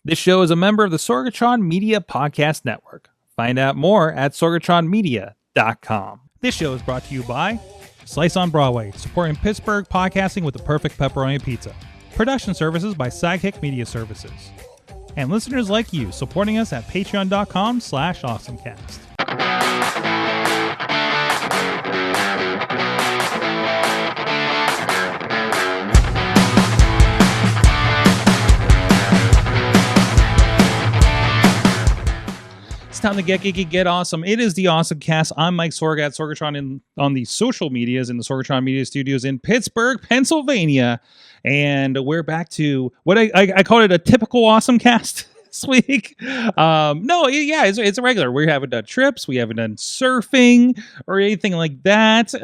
This show is a member of the Sorgatron Media Podcast Network. Find out more at sorgatronmedia.com. This show is brought to you by Slice on Broadway, supporting Pittsburgh podcasting with the perfect pepperoni pizza. Production services by Sidekick Media Services. And listeners like you, supporting us at patreon.com/AwesomeCast. It's time to get geeky, get awesome. It is the AwesomeCast. I'm Mike Sorg at Sorgatron on the social medias in the Sorgatron Media Studios in Pittsburgh, Pennsylvania. And we're back to what I called it a typical AwesomeCast this week. It's a regular. We haven't done trips. We haven't done surfing or anything like that.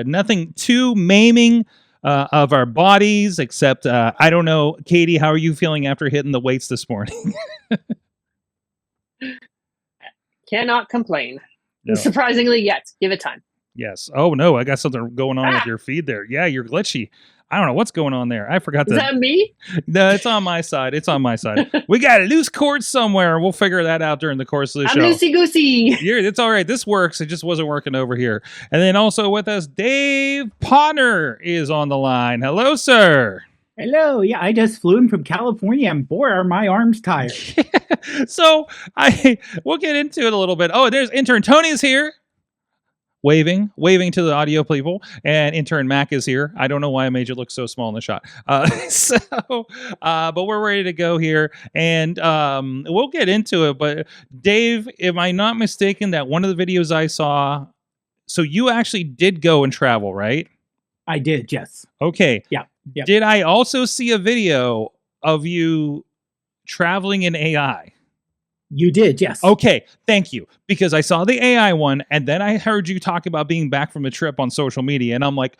Nothing too maiming of our bodies, except, I don't know, Katie, how are you feeling after hitting the weights this morning? Cannot complain. No. Surprisingly, yes. Give it time. Yes. Oh, no. I got something going on with your feed there. Yeah, you're glitchy. I don't know what's going on there. I forgot Is that me? No, it's on my side. It's on my side. We got a loose cord somewhere. We'll figure that out during the course of the show. I'm loosey-goosey. Yeah, it's all right. This works. It just wasn't working over here. And then also with us, Dave Potter is on the line. Hello, sir. Hello. Yeah, I just flew in from California and boy, are my arms tired. So we'll get into it a little bit. Oh, there's intern Tony's here. Waving to the audio people, and intern Mac is here. I don't know why I made you look so small in the shot. But we're ready to go here, and we'll get into it. But Dave, am I not mistaken that one of the videos I saw, so you actually did go and travel, right? I did, yes. Okay. Yeah. Yep. Did I also see a video of you traveling in AI? You did, yes. Okay, thank you. Because I saw the AI one, and then I heard you talk about being back from a trip on social media, and I'm like,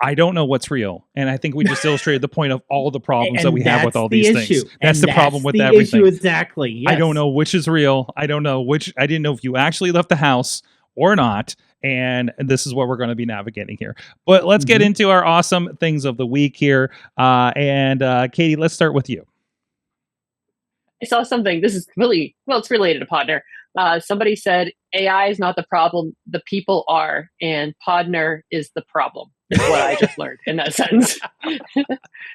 I don't know what's real. And I think we just illustrated the point of all the problems that we have with all these things. That's the problem with everything. Issue exactly. Yes. I don't know which is real. I don't know which. I didn't know if you actually left the house or not. And this is what we're going to be navigating here. But let's get into our awesome things of the week here. Katie, let's start with you. I saw something. This is really, it's related to Podner. Somebody said AI is not the problem, the people are, and Podner is the problem. Is what I just learned in that sentence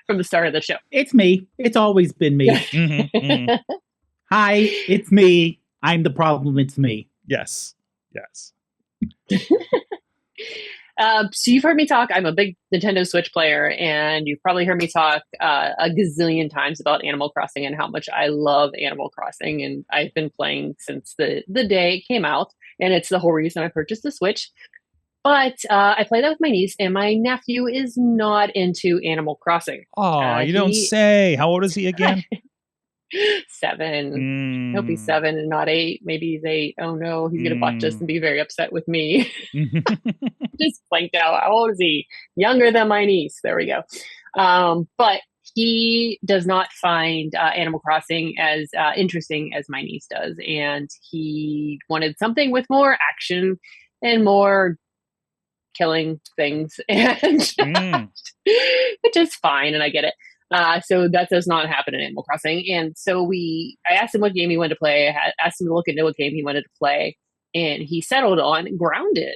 from the start of the show. It's me. It's always been me. Hi, it's me. I'm the problem. It's me. Yes. So you've heard me talk. I'm a big Nintendo Switch player, and you've probably heard me talk a gazillion times about Animal Crossing and how much I love Animal Crossing. And I've been playing since the day it came out, and it's the whole reason I purchased the Switch. But I play that with my niece, and my nephew is not into Animal Crossing. Oh, you don't say. How old is he again? 7. Hope he's 7 and not 8. Maybe he's 8. Oh no, he's gonna watch this and be very upset with me. Just blanked out. How old is he? Younger than my niece. There we go. But he does not find Animal Crossing as interesting as my niece does, and he wanted something with more action and more killing things, and which is fine, and I get it. So that does not happen in Animal Crossing. And so I asked him what game he wanted to play. I asked him to look into what game he wanted to play. And he settled on Grounded,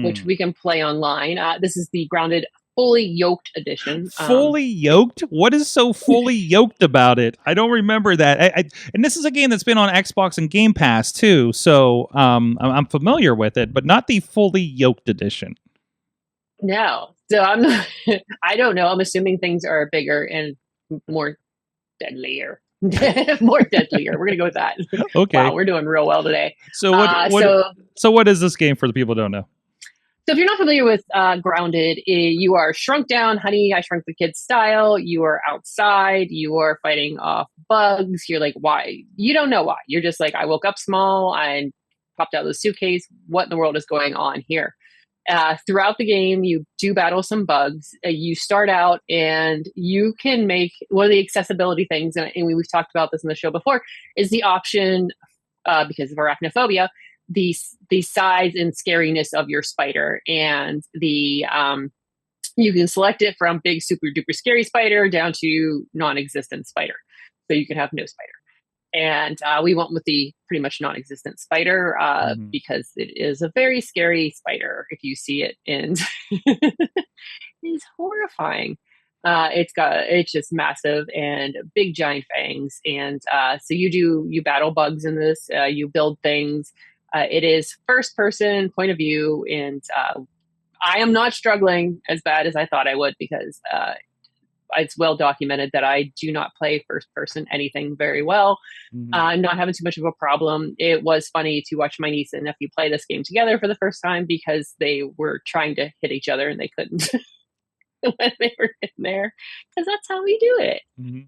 which we can play online. This is the Grounded Fully Yoked edition. Fully Yoked? What is so fully yoked about it? I don't remember that. And this is a game that's been on Xbox and Game Pass too. So I'm familiar with it, but not the Fully Yoked edition. No. So I don't know. I'm assuming things are bigger and more deadlier. More deadlier. We're going to go with that. Okay. Wow, we're doing real well today. So what is this game for the people who don't know? So if you're not familiar with Grounded, you are shrunk down, Honey, I Shrunk the Kids style. You are outside. You are fighting off bugs. You're like, why? You don't know why. You're just like, I woke up small. I popped out of the suitcase. What in the world is going on here? Throughout the game, you do battle some bugs. You start out and you can make one of the accessibility things, and we've talked about this in the show before, is the option, because of arachnophobia, the size and scariness of your spider and the You can select it from big, super duper scary spider down to non-existent spider. So you can have no spider. And we went with the pretty much non-existent spider because it is a very scary spider if you see it, and it's horrifying. It's just massive and big giant fangs, and so you battle bugs in this. You build things. It is first person point of view, and I am not struggling as bad as I thought I would because it's well documented that I do not play first person anything very well. I'm not having too much of a problem. It was funny to watch my niece and nephew play this game together for the first time because they were trying to hit each other and they couldn't when they were in there, because that's how we do it.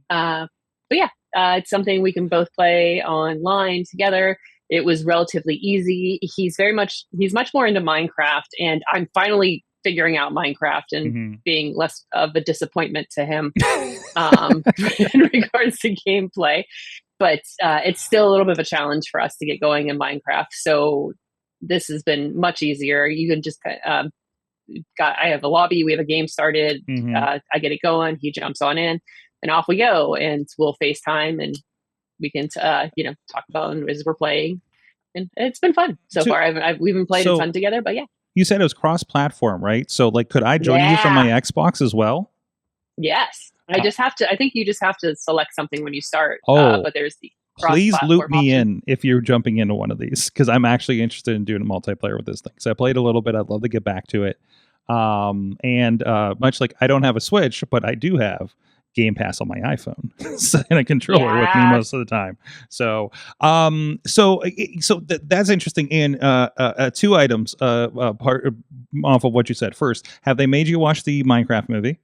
But yeah, it's something we can both play online together. It was relatively easy. He's much more into Minecraft, and I'm finally figuring out Minecraft and being less of a disappointment to him in regards to gameplay. But it's still a little bit of a challenge for us to get going in Minecraft. So this has been much easier. You can just I have a lobby. We have a game started. I get it going. He jumps on in, and off we go. And we'll FaceTime, and we can talk about as we're playing. And it's been fun so far. We've been playing fun together. But yeah. You said it was cross-platform, right? So, like, could I join you from my Xbox as well? Yes. I think you just have to select something when you start. But there's the please loop me in if you're jumping into one of these, because I'm actually interested in doing a multiplayer with this thing. So I played a little bit. I'd love to get back to it. And much like I don't have a Switch, but I do have Game Pass on my iPhone and a controller with me most of the time. So, that's interesting. And two items, part off of what you said. First, have they made you watch the Minecraft movie?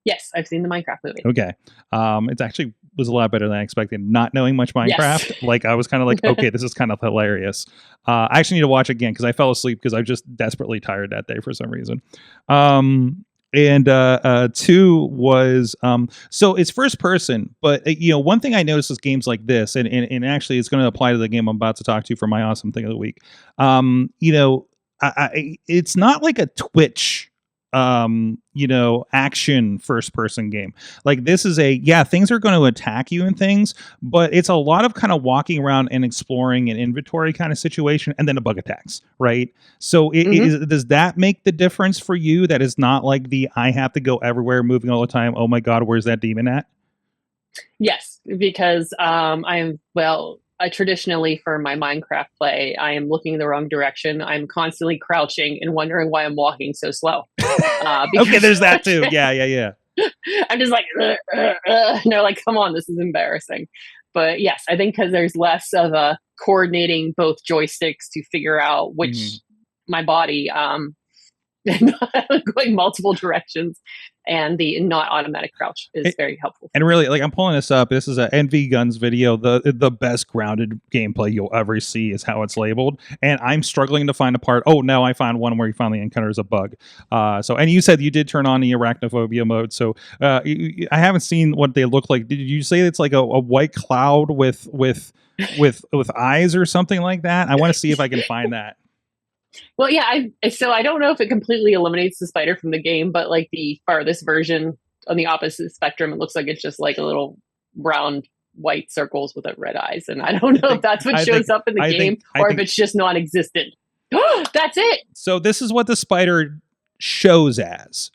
Yes, I've seen the Minecraft movie. Okay. It actually was a lot better than I expected. Not knowing much Minecraft, like I was kind of like, okay, this is kind of hilarious. I actually need to watch again because I fell asleep because I was just desperately tired that day for some reason. And two was so it's first person, but one thing I noticed with games like this, and actually it's going to apply to the game I'm about to talk to for my awesome thing of the week. It's not like a Twitch action first person game. Like this is things are going to attack you and things, but it's a lot of kind of walking around and exploring an inventory kind of situation, and then a bug attacks, right? So does that make the difference for you? That is not like I have to go everywhere moving all the time. Oh my God, where's that demon at? Yes, because traditionally for my Minecraft play, I am looking in the wrong direction. I'm constantly crouching and wondering why I'm walking so slow. Okay, there's that too. Yeah. I'm just like, no, like, come on, this is embarrassing. But yes, I think because there's less of a coordinating both joysticks to figure out which my body going multiple directions, and the not automatic crouch is very helpful. And really, like, I'm pulling this up. This is a NV Guns video. The best grounded gameplay you'll ever see is how it's labeled. And I'm struggling to find a part. Oh, no, I found one where you finally encounters a bug. And you said you did turn on the arachnophobia mode. So I haven't seen what they look like. Did you say it's like a white cloud with eyes or something like that? I want to see if I can find that. Well, yeah, I don't know if it completely eliminates the spider from the game, but like the farthest version on the opposite spectrum, it looks like it's just like a little round white circles with red eyes. And I don't know if that's what shows up in the game or if it's just non-existent. That's it. So this is what the spider shows as.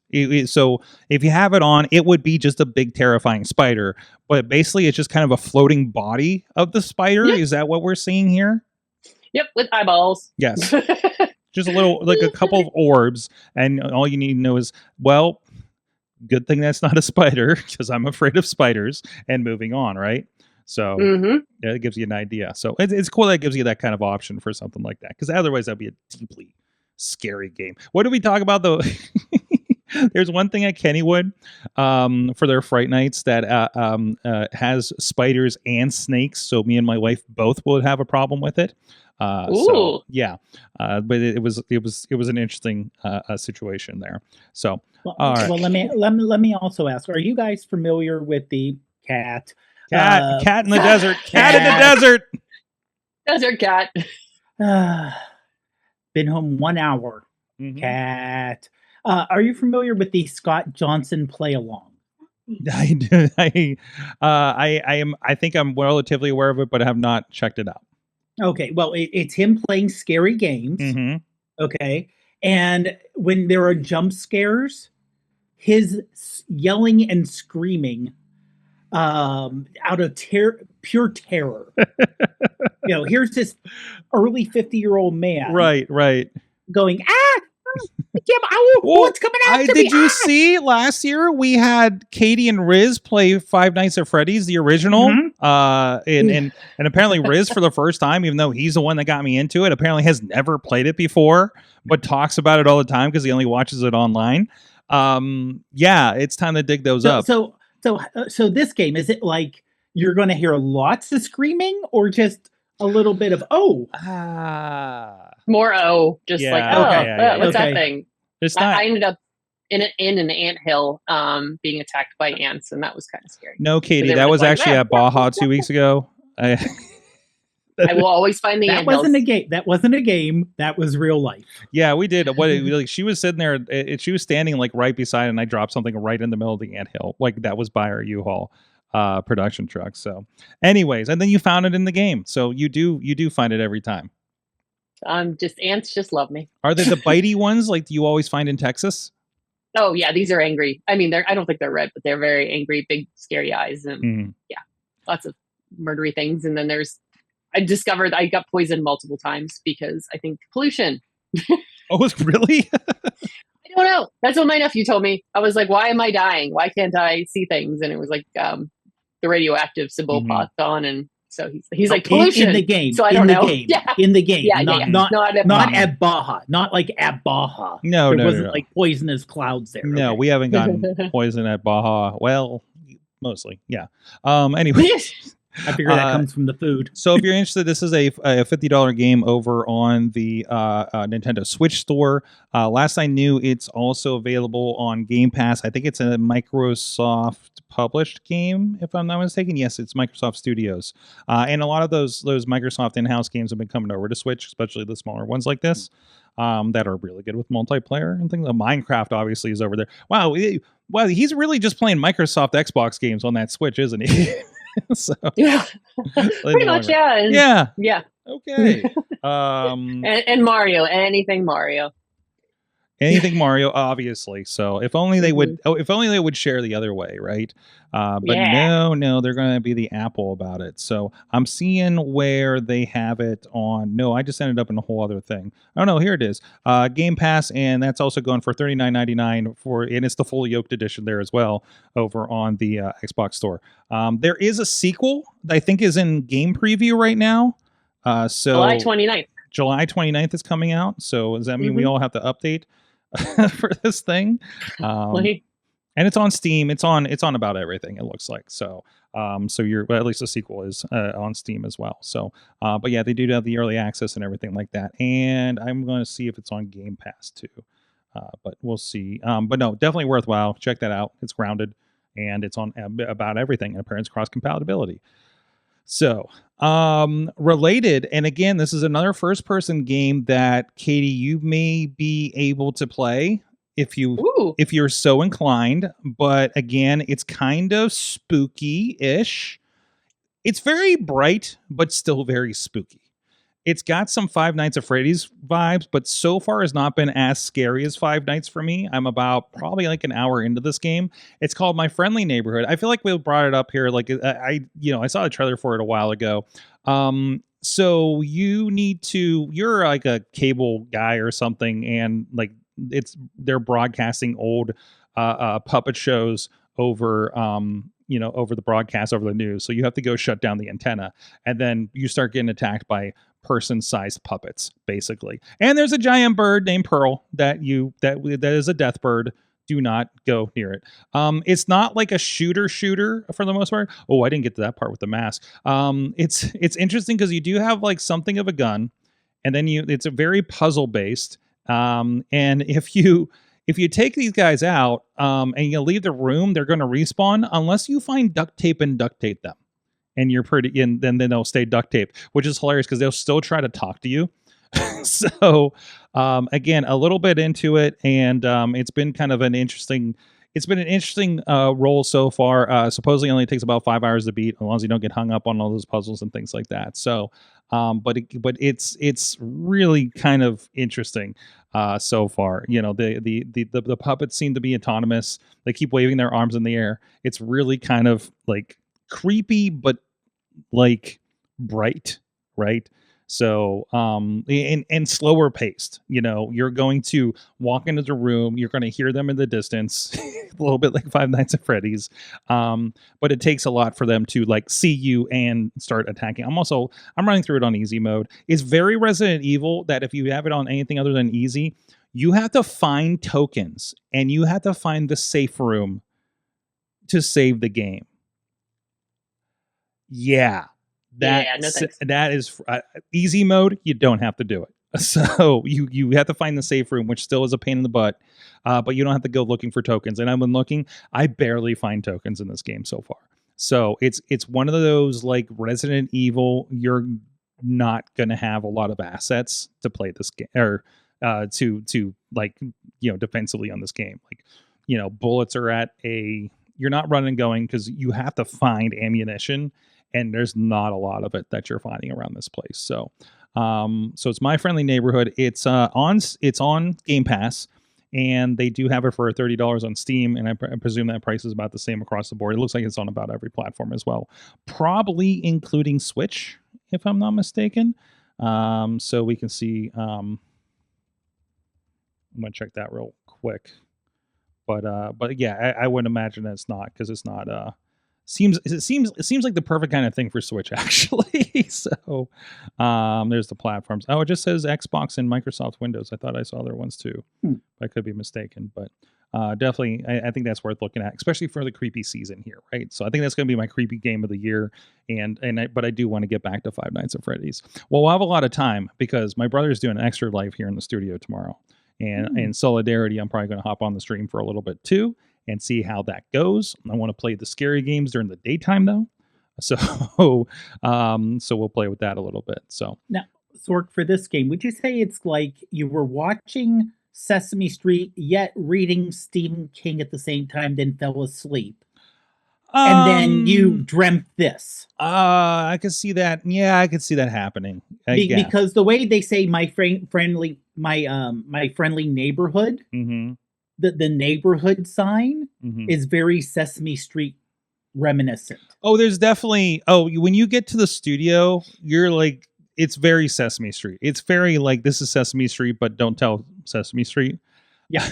So if you have it on, it would be just a big terrifying spider, but basically it's just kind of a floating body of the spider. Yeah. Is that what we're seeing here? Yep, with eyeballs. Yes. Just a little, like a couple of orbs, and all you need to know is, well, good thing that's not a spider, because I'm afraid of spiders, and moving on, right? So yeah, it gives you an idea. So it's cool that it gives you that kind of option for something like that, because otherwise that'd be a deeply scary game. What did we talk about, though? There's one thing at Kennywood for their Fright Nights that has spiders and snakes, so me and my wife both would have a problem with it. So yeah, but it was an interesting situation there. So all right. Well, let me also ask: are you guys familiar with the cat in the desert? Cat in the desert. Desert cat. Been home 1 hour. Cat. Are you familiar with the Scott Johnson play along? I do. I am. I think I'm relatively aware of it, but I have not checked it out. Okay, well, it's him playing scary games. Mm-hmm. Okay, and when there are jump scares, his yelling and screaming out of pure terror. Here's this early 50-year-old man, Right. going, what's coming after me? Did you see last year we had Katie and Riz play Five Nights at Freddy's, the original? And apparently Riz, for the first time, even though he's the one that got me into it, apparently has never played it before, but talks about it all the time because he only watches it online. Yeah, it's time to dig those up. So this game, is it like you're going to hear lots of screaming or just a little bit of more just what's that thing? I ended up in an anthill being attacked by ants, and that was kind of scary. No, Katie, that was actually at Baja 2 weeks ago. I will always find the that anthills. Wasn't a game. That wasn't a game. That was real life. Yeah, we did. She was sitting there. She was standing like right beside, and I dropped something right in the middle of the anthill. Like that was by our U-Haul production truck. So, anyways, and then you found it in the game. So you do find it every time. Ants just love me. Are they the bitey ones like you always find in Texas? Oh yeah, these are angry. I mean, I don't think they're red, but they're very angry, big, scary eyes, and lots of murdery things. And then I discovered I got poisoned multiple times because I think pollution. Oh, really? I don't know. That's what my nephew told me. I was like, why am I dying? Why can't I see things? And it was like the radioactive symbol popped on, and so he's like, pollution in the game. So I don't know. In the game. Yeah, not at Baja. Not like at Baja. No, there wasn't like poisonous clouds there. No, we haven't gotten poison at Baja. Well, mostly, yeah. Anyways. I figure that comes from the food. So if you're interested, this is a $50 game over on the Nintendo Switch store. Last I knew, it's also available on Game Pass. I think it's a Microsoft published game, if I'm not mistaken. Yes, it's Microsoft Studios. And a lot of those Microsoft in-house games have been coming over to Switch, especially the smaller ones like this, that are really good with multiplayer and things. Minecraft obviously is over there. Wow, he's really just playing Microsoft Xbox games on that Switch, isn't he? So yeah, pretty much, yeah. Okay. And Mario, anything Mario, obviously. So if only they would, share the other way, right? But no, they're going to be the Apple about it. So I'm seeing where they have it on. No, I just ended up in a whole other thing. Oh no, here it is. Game Pass, and that's also going for $39.99 and it's the full Yoked edition there as well over on the Xbox store. There is a sequel that I think is in game preview right now. So July 29th is coming out. So does that mean we all have to update for this thing? And it's on Steam. It's on about everything, it looks like. So at least the sequel is on Steam as well. So but yeah, they do have the early access and everything like that. And I'm going to see if it's on Game Pass too. But we'll see. But no, definitely worthwhile. Check that out. It's grounded and it's on about everything, and apparently cross compatibility. So, related, and again, this is another first-person game that Katie, you may be able to play if you're so inclined. But again, it's kind of spooky-ish. It's very bright, but still very spooky. It's got some Five Nights at Freddy's vibes, but so far has not been as scary as Five Nights for me. I'm about probably like an hour into this game. It's called My Friendly Neighborhood. I feel like we brought it up here. Like I saw the trailer for it a while ago. So you're like a cable guy or something, and like they're broadcasting old puppet shows over over the broadcast, over the news. So you have to go shut down the antenna, and then you start getting attacked by person-sized puppets, basically. And there's a giant bird named Pearl that is a death bird. Do not go near it. It's not like a shooter for the most part. Oh, I didn't get to that part with the mask. It's interesting because you do have like something of a gun, and then it's a very puzzle based. And if you take these guys out and you leave the room, they're going to respawn unless you find duct tape and duct tape them. And you're then they'll stay duct taped, which is hilarious because they'll still try to talk to you. So again, a little bit into it, and it's been kind of an interesting. It's been an interesting role so far. Supposedly, only takes about 5 hours to beat, as long as you don't get hung up on all those puzzles and things like that. So, but it's really kind of interesting so far. You know, the puppets seem to be autonomous. They keep waving their arms in the air. It's really kind of like creepy, but like bright, right? So and slower paced. You know, you're going to walk into the room, you're going to hear them in the distance, a little bit like Five Nights at Freddy's. But it takes a lot for them to like see you and start attacking. I'm running through it on easy mode. It's very Resident Evil that if you have it on anything other than easy, you have to find tokens and you have to find the safe room to save the game. Yeah, no thanks. that is easy mode. You don't have to do it. So you have to find the safe room, which still is a pain in the butt, but you don't have to go looking for tokens. And I've been looking. I barely find tokens in this game so far. So it's one of those like Resident Evil. You're not gonna have a lot of assets to play this game or to like defensively on this game. Like bullets are at a you're not running going because you have to find ammunition. And there's not a lot of it that you're finding around this place. So, so it's My Friendly Neighborhood. It's on Game Pass, and they do have it for $30 on Steam. And I presume that price is about the same across the board. It looks like it's on about every platform as well, probably including Switch, if I'm not mistaken. So we can see. I'm gonna check that real quick, but yeah, I wouldn't imagine that it's not because it's not. It seems like the perfect kind of thing for Switch, actually. So there's the platforms. Oh, it just says Xbox and Microsoft Windows. I thought I saw other ones too. I could be mistaken, but definitely I think that's worth looking at, especially for the creepy season here, right? So I think that's going to be my creepy game of the year, but I do want to get back to Five Nights at Freddy's. Well, we'll have a lot of time because my brother's doing an extra live here in the studio tomorrow, and in solidarity, I'm probably going to hop on the stream for a little bit too. And see how that goes. I want to play the scary games during the daytime though. So so we'll play with that a little bit. So now, Sorg, for this game, would you say it's like you were watching Sesame Street yet reading Stephen King at the same time, then fell asleep? And then you dreamt this. I could see that. Yeah, I could see that happening. Because the way they say my friendly neighborhood, the neighborhood sign is very Sesame Street reminiscent. Oh, there's definitely. Oh, when you get to the studio, you're like, it's very Sesame Street. It's very like, this is Sesame Street, but don't tell Sesame Street. Yeah,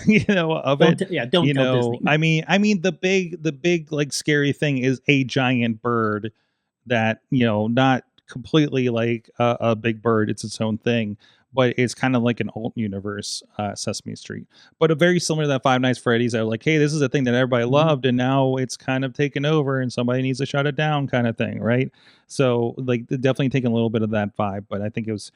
don't tell Disney. I mean, the big like scary thing is a giant bird that not completely like a big bird. It's its own thing. But it's kind of like an alt universe Sesame Street, but a very similar to that Five Nights at Freddy's. I was like, hey, this is a thing that everybody loved, and now it's kind of taken over, and somebody needs to shut it down, kind of thing, right? So, like, definitely taking a little bit of that vibe, but I think it's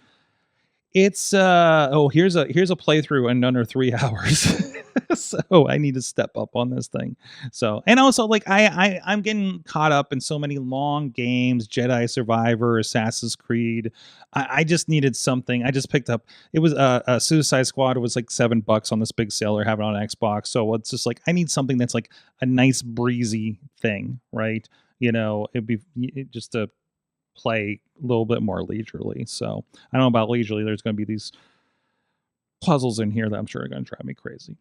here's a playthrough in under 3 hours. So I need to step up on this thing. So, and also like I'm getting caught up in so many long games, Jedi Survivor, Assassin's Creed. I just needed something. I just picked up, it was a Suicide Squad. It was like $7 on this big sale or have it on Xbox. So it's just like, I need something that's like a nice breezy thing, right? It'd be just to play a little bit more leisurely. So I don't know about leisurely. There's going to be these puzzles in here that I'm sure are going to drive me crazy.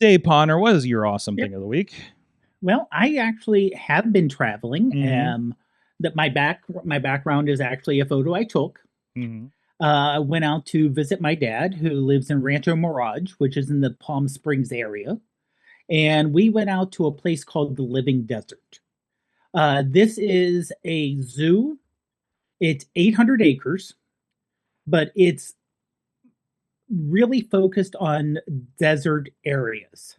Dave Ponder, what is your awesome thing of the week? Well, I actually have been traveling. That my background is actually a photo I took. I went out to visit my dad, who lives in Rancho Mirage, which is in the Palm Springs area, and we went out to a place called the Living Desert. This is a zoo. It's 800 acres, but it's really focused on desert areas.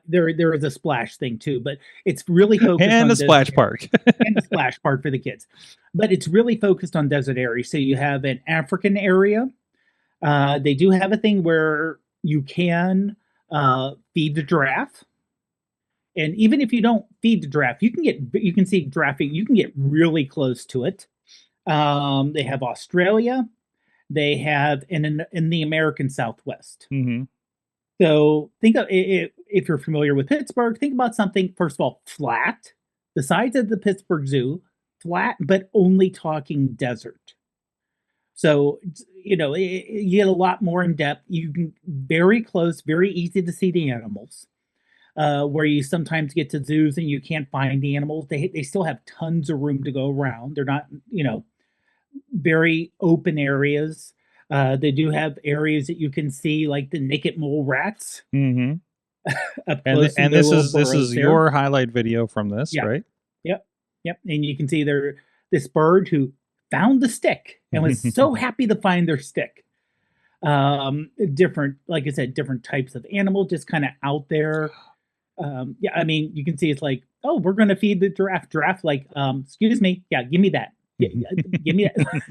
There is a splash thing too, but it's really focused and on a splash park. And a splash park for the kids. But it's really focused on desert areas. So you have an African area. They do have a thing where you can feed the giraffe. And even if you don't feed the giraffe, you can see giraffe. You can get really close to it. They have Australia. they have in the American Southwest. Mm-hmm. So think of it, if you're familiar with Pittsburgh, think about something, first of all, flat, the size of the Pittsburgh Zoo, flat, but only talking desert. So, you get a lot more in depth. You can very close, very easy to see the animals. Where you sometimes get to zoos and you can't find the animals. They still have tons of room to go around. They're not, very open areas. They do have areas that you can see, like the naked mole rats Mm-hmm. up close. And this is there. your highlight video from this, Yeah. right? Yep. And you can see this bird who found the stick and was so happy to find their stick. Different, like I said, different types of animal just kind of out there. Yeah, I mean, you can see it's like, oh, we're going to feed the giraffe. Giraffe, like, excuse me, yeah, give me that. Yeah, give me that.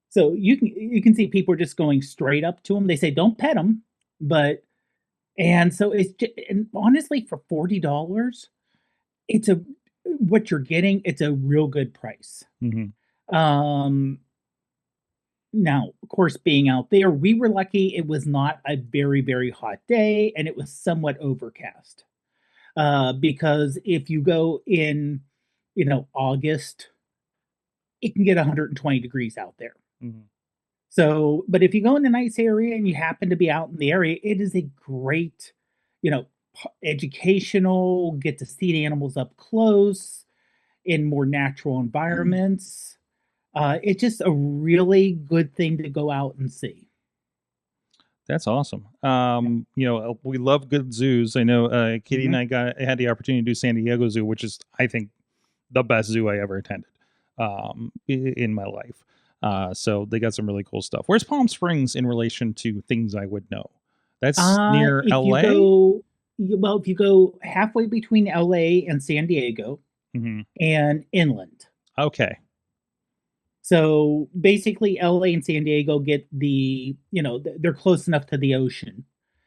So you can see people just going straight up to them. They say, don't pet them, and so it's just, and honestly, for $40, it's what you're getting. It's a real good price. Mm-hmm. Now, of course, being out there, we were lucky. It was not a very, very hot day, and it was somewhat overcast. Because if you go in, August, it can get 120 degrees out there. Mm-hmm. So, but if you go in a nice area and you happen to be out in the area, it is a great, educational, get to see the animals up close in more natural environments. It's just a really good thing to go out and see. That's awesome. We love good zoos. I know Katie and I had the opportunity to do San Diego Zoo, which is, I think, the best zoo I ever attended in my life. So they got some really cool stuff. Where's Palm Springs in relation to things I would know? That's near LA? If you go halfway between LA and San Diego and inland. Okay. So basically, LA and San Diego get they're close enough to the ocean.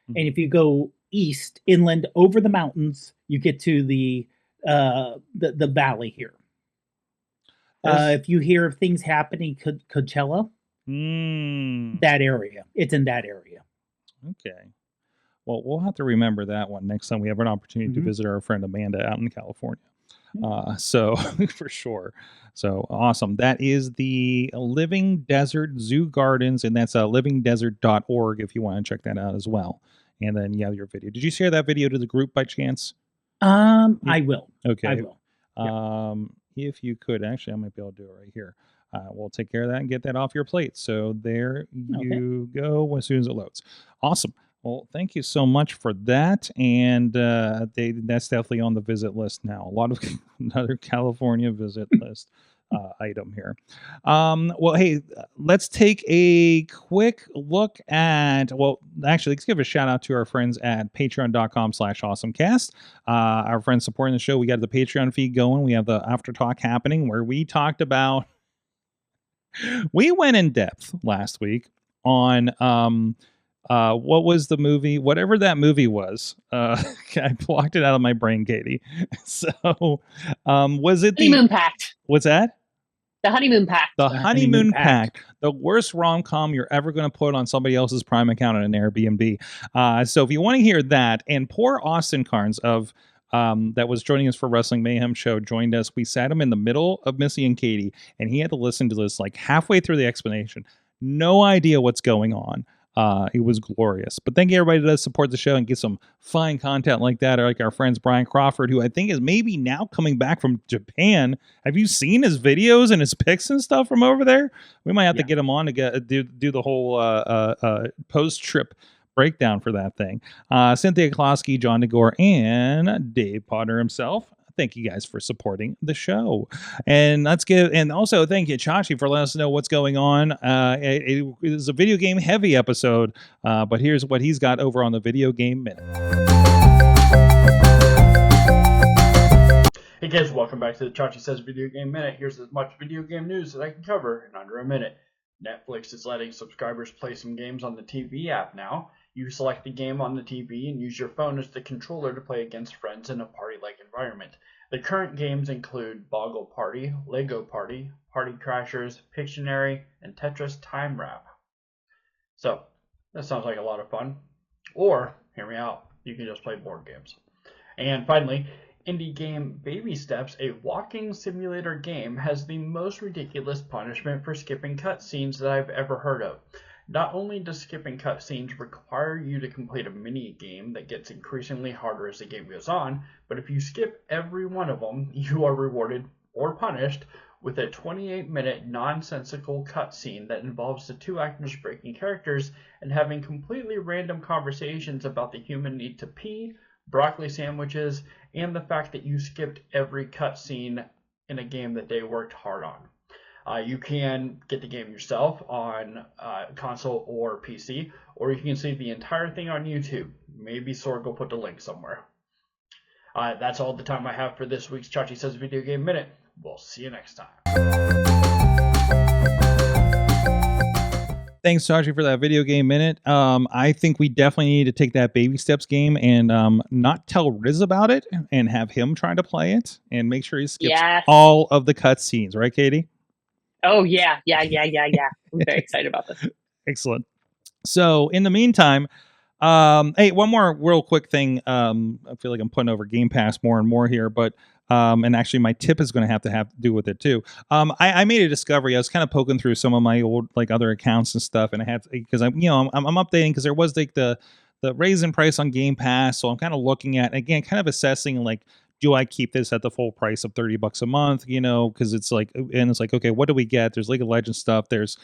Mm-hmm. And if you go east, inland, over the mountains, you get to the valley here. If you hear of things happening, Coachella, that area, it's in that area. Okay. Well, we'll have to remember that one next time we have an opportunity to visit our friend Amanda out in California. So for sure. So awesome. That is the Living Desert Zoo Gardens, and that's livingdesert.org if you want to check that out as well. And then you have your video. Did you share that video to the group by chance? I will. Okay. I will. Yeah. If you could, actually, I might be able to do it right here. We'll take care of that and get that off your plate. So there you go as soon as it loads. Awesome. Well, thank you so much for that. And that's definitely on the visit list now. A lot of another California visit list item here. Well, hey, let's take a quick look at, actually, let's give a shout out to our friends at patreon.com/awesomecast. Our friends supporting the show. We got the Patreon feed going. We have the after talk happening where we talked about, we went in depth last week on, what was the movie? Whatever that movie was, I blocked it out of my brain, Katie. So, was it the Honeymoon Pact? What's that? The Honeymoon Pact. The Honeymoon Pact. The worst rom-com you're ever going to put on somebody else's Prime account on an Airbnb. So if you want to hear that, and poor Austin Carnes of that was joining us for Wrestling Mayhem show joined us. We sat him in the middle of Missy and Katie, and he had to listen to this like halfway through the explanation. No idea what's going on. It was glorious. But thank you everybody that does support the show and get some fine content like that, or like our friends Brian Crawford, who I think is maybe now coming back from Japan. Have you seen his videos and his pics and stuff from over there? We might have to get him on to do the whole post-trip breakdown for that thing. Cynthia Klosky, John DeGore, and Dave Potter himself. Thank you guys for supporting the show. And also thank you, Chachi, for letting us know what's going on. It is a video game heavy episode, but here's what he's got over on the Video Game Minute. Hey guys, welcome back to the Chachi Says Video Game Minute. Here's as much video game news that I can cover in under a minute. Netflix is letting subscribers play some games on the TV app now. You select the game on the TV and use your phone as the controller to play against friends in a party-like environment. The current games include Boggle Party, Lego Party, Party Crashers, Pictionary, and Tetris Time Wrap. So that sounds like a lot of fun. Or, hear me out, you can just play board games. And finally, indie game Baby Steps, a walking simulator game, has the most ridiculous punishment for skipping cutscenes that I've ever heard of. Not only does skipping cutscenes require you to complete a mini game that gets increasingly harder as the game goes on, but if you skip every one of them, you are rewarded or punished with a 28-minute nonsensical cutscene that involves the two actors breaking characters and having completely random conversations about the human need to pee, broccoli sandwiches, and the fact that you skipped every cutscene in a game that they worked hard on. You can get the game yourself on console or PC, or you can see the entire thing on YouTube. Maybe Sorg will put the link somewhere. That's all the time I have for this week's Chachi Says Video Game Minute. We'll see you next time. Thanks, Chachi, for that video game minute. I think we definitely need to take that Baby Steps game and not tell Riz about it and have him try to play it and make sure he skips all of the cutscenes. Right, Katie? Oh, yeah. I'm very excited about this. Excellent. So, in the meantime, hey, one more real quick thing. I feel like I'm putting over Game Pass more and more here, but and actually my tip is going to have to do with it too. I made a discovery. I was kind of poking through some of my old like other accounts and stuff, and I had because I'm updating because there was like the raise in price on Game Pass, so I'm kind of looking at again, kind of assessing like, do I keep this at the full price of $30 a month? Because it's like, and it's like, okay, what do we get? There's League of Legends stuff. There's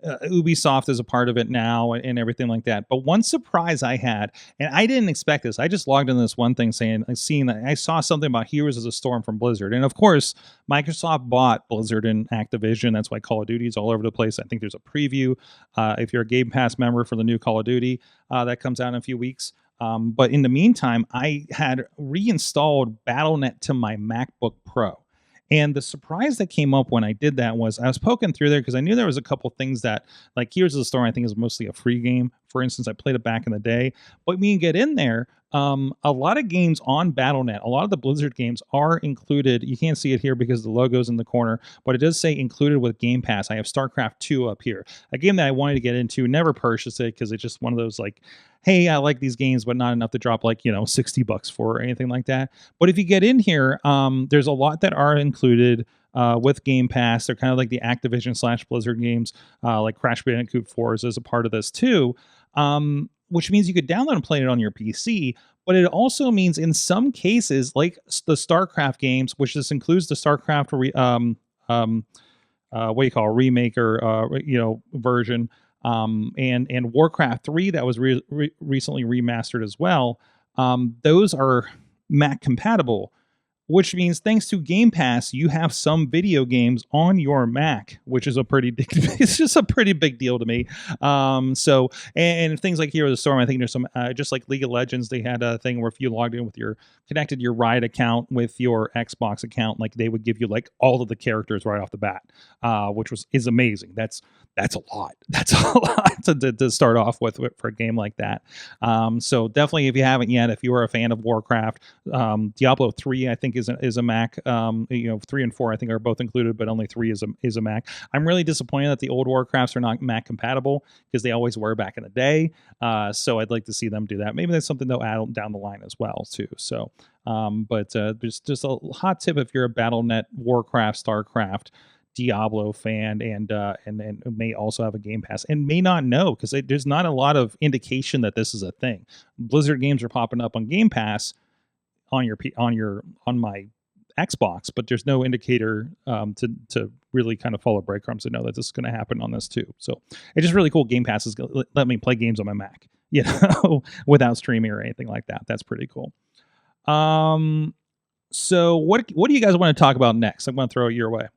Ubisoft is a part of it now and everything like that. But one surprise I had, and I didn't expect this. I just logged into this one thing I saw something about Heroes of the Storm from Blizzard. And of course, Microsoft bought Blizzard and Activision. That's why Call of Duty is all over the place. I think there's a preview if you're a Game Pass member for the new Call of Duty that comes out in a few weeks. But in the meantime, I had reinstalled Battle.net to my MacBook Pro. And the surprise that came up when I did that was I was poking through there because I knew there was a couple things that, like Heroes of the Storm, I think is mostly a free game. For instance, I played it back in the day. But when you get in there, a lot of games on Battle.net, a lot of the Blizzard games are included. You can't see it here because the logo's in the corner, but it does say included with Game Pass. I have StarCraft 2 up here, a game that I wanted to get into, never purchased it because it's just one of those like, hey, I like these games, but not enough to drop like, $60 for or anything like that. But if you get in here, there's a lot that are included with Game Pass. They're kind of like the Activision / Blizzard games, like Crash Bandicoot 4 is a part of this too, which means you could download and play it on your PC. But it also means in some cases, like the StarCraft games, which this includes the StarCraft remake or version, and Warcraft 3 that was recently remastered as well. Those are Mac compatible, which means thanks to Game Pass, you have some video games on your Mac, which is it's just a pretty big deal to me. So, and things like Heroes of the Storm, I think there's some, just like League of Legends, they had a thing where if you logged in with connected your Riot account with your Xbox account, like they would give you like all of the characters right off the bat, which is amazing. That's a lot. That's a lot to start off with for a game like that. So definitely, if you haven't yet, if you are a fan of Warcraft, Diablo 3, I think is a Mac. 3 and 4 I think are both included, but only 3 is a Mac. I'm really disappointed that the old Warcrafts are not Mac compatible because they always were back in the day. So I'd like to see them do that. Maybe that's something they'll add down the line as well too. So, but just a hot tip if you're a Battle.net, Warcraft, StarCraft, Diablo fan and may also have a Game Pass and may not know because there's not a lot of indication that this is a thing. Blizzard games are popping up on Game Pass on my Xbox, but there's no indicator to really kind of follow breadcrumbs to know that this is going to happen on this too. So it's just really cool. Game Pass is going to let me play games on my Mac, without streaming or anything like that. That's pretty cool. So what do you guys want to talk about next? I'm going to throw it your way.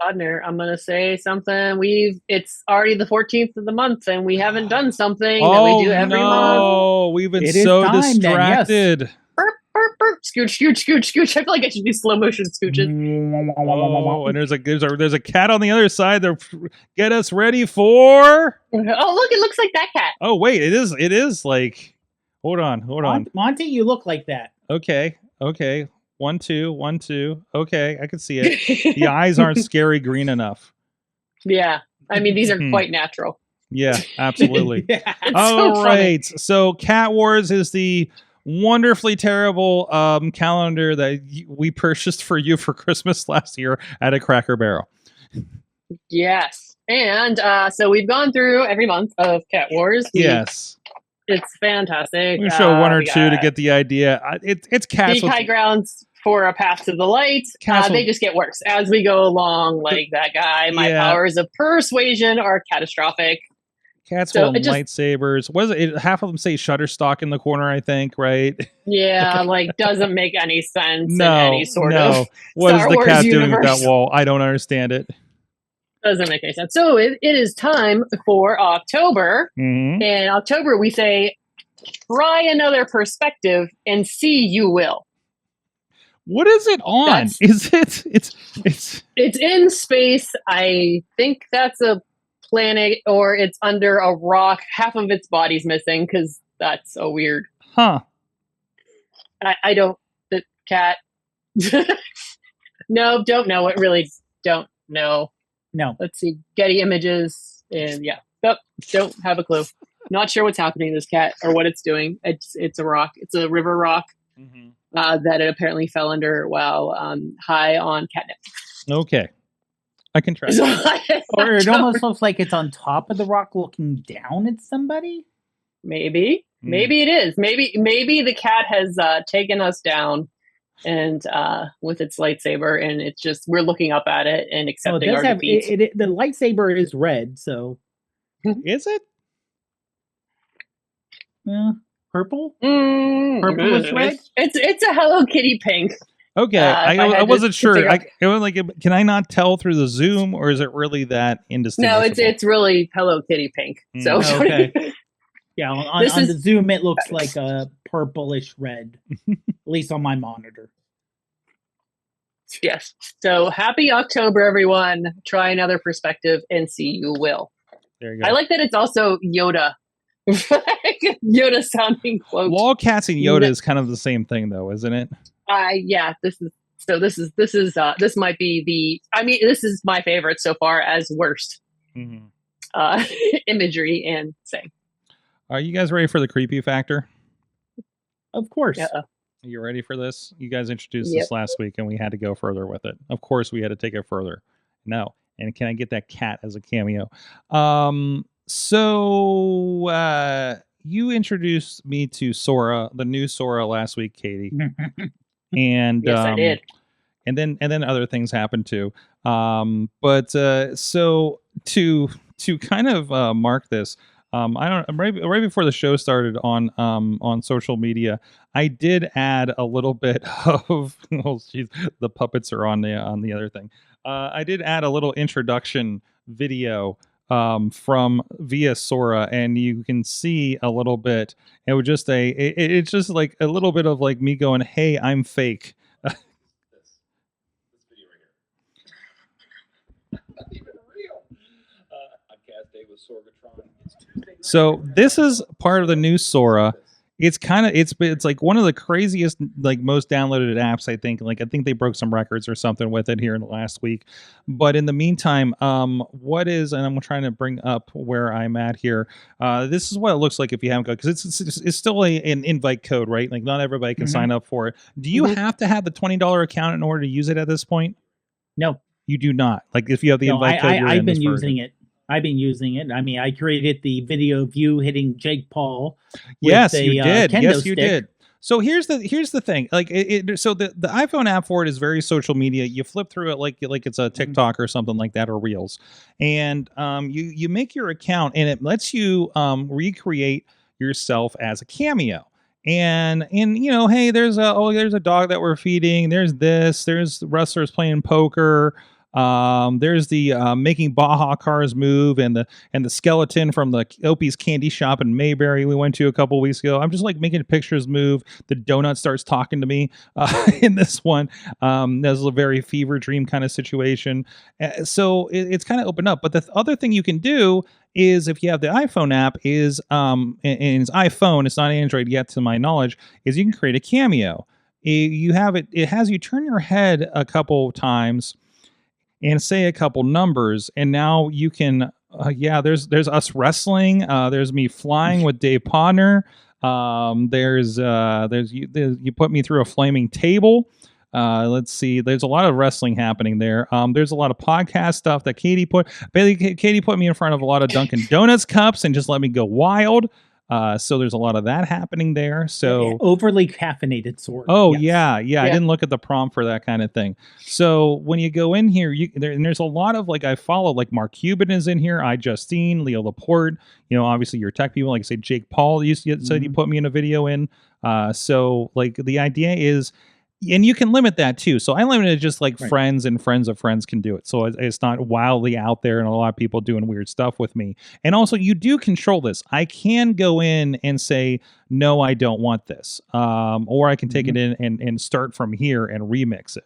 Podner, I'm gonna say something. It's already the 14th of the month, and we haven't done something that we do every month. We've been so distracted. Then, yes. Burp, burp, burp. Scooch, scooch, scooch, scooch. I feel like I should do slow motion scooches. Oh, and there's a cat on the other side. Get us ready for. Oh, look! It looks like that cat. Oh wait, it is like. Hold on. Monty, you look like that. Okay. 1, 2, 1, 2. Okay, I can see it. The eyes aren't scary green enough. Yeah. I mean, these are quite natural. Yeah, absolutely. Yeah. All right. So Cat Wars is the wonderfully terrible calendar that we purchased for you for Christmas last year at a Cracker Barrel. Yes. And so we've gone through every month of Cat Wars. Yes. It's fantastic. We show one or two to get the idea. It's cats. High grounds for a path to the light. They just get worse as we go along. Like that guy, my powers of persuasion are catastrophic. Cats hold lightsabers. What is it? Half of them say Shutterstock in the corner, I think, right? Yeah, like doesn't make any sense in any sort of What Star is the Wars cat universe. doing with that wall? I don't understand it. Doesn't make any sense. So it is time for October. Mm-hmm. In October, we say, try another perspective and see you will. What is it on? It's in space. I think that's a planet, or it's under a rock. Half of its body's missing because that's so weird. Huh. I don't. The cat. No, don't know. It really don't know. No. Let's see. Getty Images, and don't have a clue. Not sure what's happening to this cat or what it's doing. It's a rock. It's a river rock that it apparently fell under while high on catnip. Okay. I can try. Or it almost looks like it's on top of the rock looking down at somebody. Maybe it is. Maybe the cat has taken us down and with its lightsaber, and it's just we're looking up at it and accepting our defeat. The lightsaber is red, so is it? Purple? Purplish red? It's a Hello Kitty pink. Okay, I wasn't sure. Can I not tell through the zoom, or is it really that indistinguishable? No, it's really Hello Kitty pink. So okay. Yeah, on the zoom it looks like a purplish red, at least on my monitor. Yes. So happy October, everyone! Try another perspective and see you will. There you go. I like that it's also Yoda. Yoda sounding quote. Wall cats and Yoda is kind of the same thing, though, isn't it? Yeah. This might be this is my favorite so far as worst imagery and saying. Are you guys ready for the creepy factor? Of course. Uh-oh. You ready for this? You guys introduced this last week, and we had to go further with it. Of course, we had to take it further. No. And can I get that cat as a cameo? So you introduced me to Sora, the new Sora, last week, Katie. And yes, I did. And then other things happened too. So to kind of mark this, right before the show started on social media, I did add a little bit of the puppets are on the other thing. I did add a little introduction video from via Sora, and you can see a little bit. It was just it's just like a little bit of like me going, "Hey, I'm fake." This video right here. Not even real. Podcast day with Sorgatron. So this is part of the new Sora. It's kind of it's like one of the craziest, like most downloaded apps, I think. Like I think they broke some records or something with it here in the last week. But in the meantime, and I'm trying to bring up where I'm at here. This is what it looks like if you haven't got, because it's still an invite code, right? Like not everybody can sign up for it. Do you have to have the $20 account in order to use it at this point? No, you do not. Like if you have the invite code, I've been using it. I've been using it. I mean, I created the video of you hitting Jake Paul. Yes, you did. Yes, you did. So here's the thing. Like so the iPhone app for it is very social media. You flip through it like it's a TikTok or something like that, or Reels, and you make your account, and it lets you recreate yourself as a cameo. And hey, there's a dog that we're feeding. There's wrestlers playing poker. There's the making Baja cars move, and the skeleton from the Opie's candy shop in Mayberry we went to a couple weeks ago. I'm just like making pictures move. The donut starts talking to me in this one. There's a very fever dream kind of situation. So it's kind of opened up. But the other thing you can do is, if you have the iPhone app, is and it's iPhone, it's not Android yet to my knowledge, is you can create a cameo. You have it. It has you turn your head a couple times and say a couple numbers, and now you can Yeah, there's us wrestling. There's me flying with Dave Podner. There's you put me through a flaming table. Let's see. There's a lot of wrestling happening there. There's a lot of podcast stuff that Katie put. Katie put me in front of a lot of Dunkin' Donuts cups and just let me go wild. So there's a lot of that happening there. So overly caffeinated Sorg. Oh yes. yeah. I didn't look at the prompt for that kind of thing. So when you go in here, and there's a lot of like I follow like Mark Cuban is in here, Justine, Leo Laporte. Obviously your tech people, like I say, Jake Paul. Said you put me in a video in. So like the idea is. And you can limit that too. So I limited just like friends and friends of friends can do it. So it's not wildly out there and a lot of people doing weird stuff with me. And also you do control this. I can go in and say, no, I don't want this. Or I can take it in and start from here and remix it.